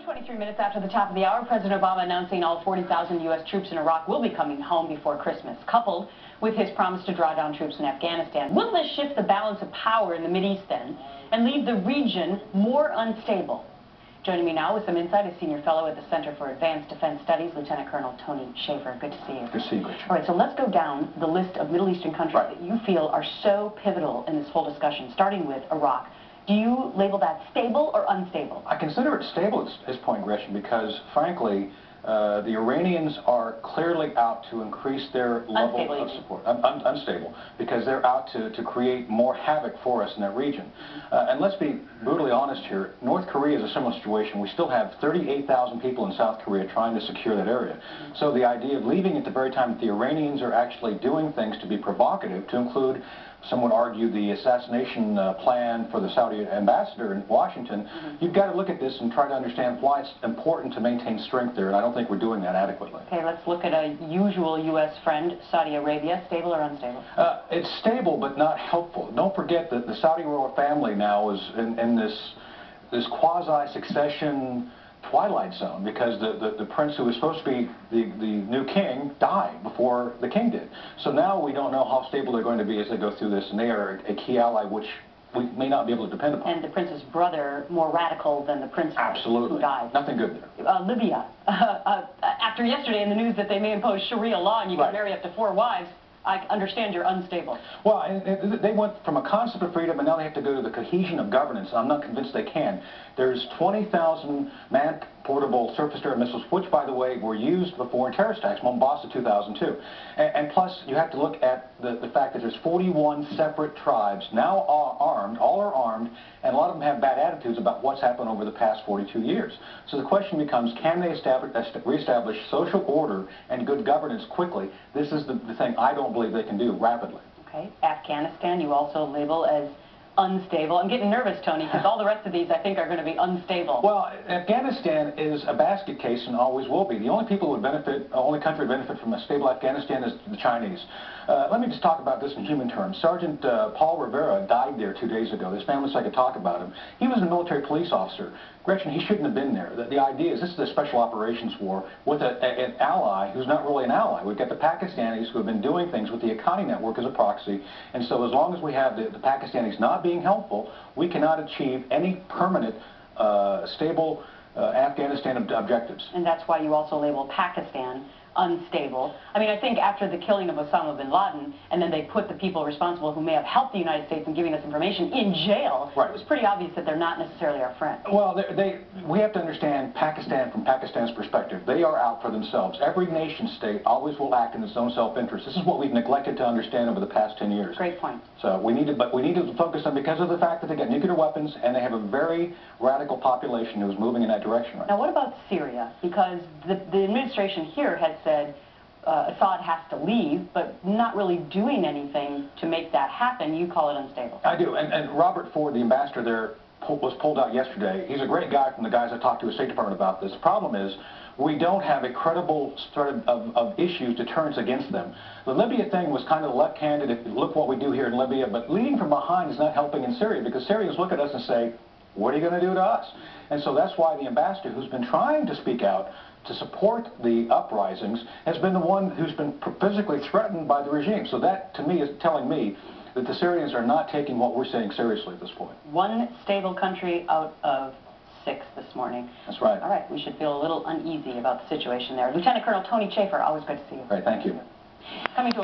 23 minutes after the top of the hour, President Obama announcing all 40,000 U.S. troops in Iraq will be coming home before Christmas, coupled with his promise to draw down troops in Afghanistan. Will this shift the balance of power in the Mideast then, and leave the region more unstable? Joining me now with some insight is Senior Fellow at the Center for Advanced Defense Studies, Lieutenant Colonel Tony Shaffer. Good to see you. Good to see you, Gretchen. All right, so let's go down the list of Middle Eastern countries that you feel are so pivotal in this whole discussion, starting with Iraq. Do you label that stable or unstable? I consider it stable at this point, Gretchen, because, frankly, the Iranians are clearly out to increase their level of support. Unstable, because they're out to create more havoc for us in that region. And let's be brutally honest here, North Korea is a similar situation. We still have 38,000 people in South Korea trying to secure that area. So the idea of leaving at the very time that the Iranians are actually doing things to be provocative, to include, some would argue, the assassination plan for the Saudi ambassador in Washington, you've got to look at this and try to understand why it's important to maintain strength there, and I don't think we're doing that adequately. Okay, let's look at a usual U.S. friend, Saudi Arabia. Stable or unstable? It's stable, but not helpful. Don't forget that the Saudi royal family now is in this quasi-succession twilight zone, because the prince who was supposed to be the new king died before the king did. So now we don't know how stable they're going to be as they go through this, and they are a key ally which we may not be able to depend upon. And the prince's brother more radical than the prince who died. Nothing good there. Libya. After yesterday in the news that they may impose Sharia law and you can marry up to 4 wives, I understand you're unstable. Well, they went from a concept of freedom, and now they have to go to the cohesion of governance. I'm not convinced they can. There's 20,000 man-portable surface-to-air missiles, which, by the way, were used before in terrorist attacks, Mombasa 2002. And plus, you have to look at the fact that there's 41 separate tribes now armed, all are armed, and a lot of them have bad attitudes about what's happened over the past 42 years. So the question becomes, can they reestablish social order and good governance quickly? This is the thing I don't believe they can do rapidly. Okay. Afghanistan, you also label as unstable. I'm getting nervous, Tony, because all the rest of these I think are going to be unstable. Well, Afghanistan is a basket case and always will be. The only people who would benefit, only country would benefit from a stable Afghanistan is the Chinese. Let me just talk about this in human terms. Sgt Paul Rivera died there 2 days ago. His family said I could talk about him. He was a military police officer. Gretchen, he shouldn't have been there. The idea is this is a special operations war with an ally who's not really an ally. We've got the Pakistanis who have been doing things with the Akani network as a proxy, and so as long as we have the Pakistanis not being helpful, we cannot achieve any permanent, stable Afghanistan objectives. And that's why you also label Pakistan unstable. I mean, I think after the killing of Osama bin Laden, and then they put the people responsible who may have helped the United States in giving us information in jail, it was pretty obvious that they're not necessarily our friend. Well, we have to understand Pakistan from Pakistan's perspective. They are out for themselves. Every nation state always will act in its own self-interest. This is what we've neglected to understand over the past 10 years. Great point. So we need to focus on, because of the fact that they got nuclear weapons and they have a very radical population who's moving in that direction right now. Now, what about Syria? Because the administration here has said Assad has to leave, but not really doing anything to make that happen. You call it unstable. I do, and Robert Ford, the ambassador there, was pulled out yesterday. He's a great guy from the guys I talked to at the State Department about this. The problem is we don't have a credible sort of issues, deterrence against them. The Libya thing was kind of left-handed. If you look what we do here in Libya, but leading from behind is not helping in Syria, because Syrians look at us and say, what are you going to do to us? And so that's why the ambassador, who's been trying to speak out to support the uprisings, has been the one who's been physically threatened by the regime. So that, to me, is telling me that the Syrians are not taking what we're saying seriously at this point. One stable country out of 6 this morning. That's right. All right, we should feel a little uneasy about the situation there. Lieutenant Colonel Tony Shaffer, always good to see you. All right, thank you. Coming to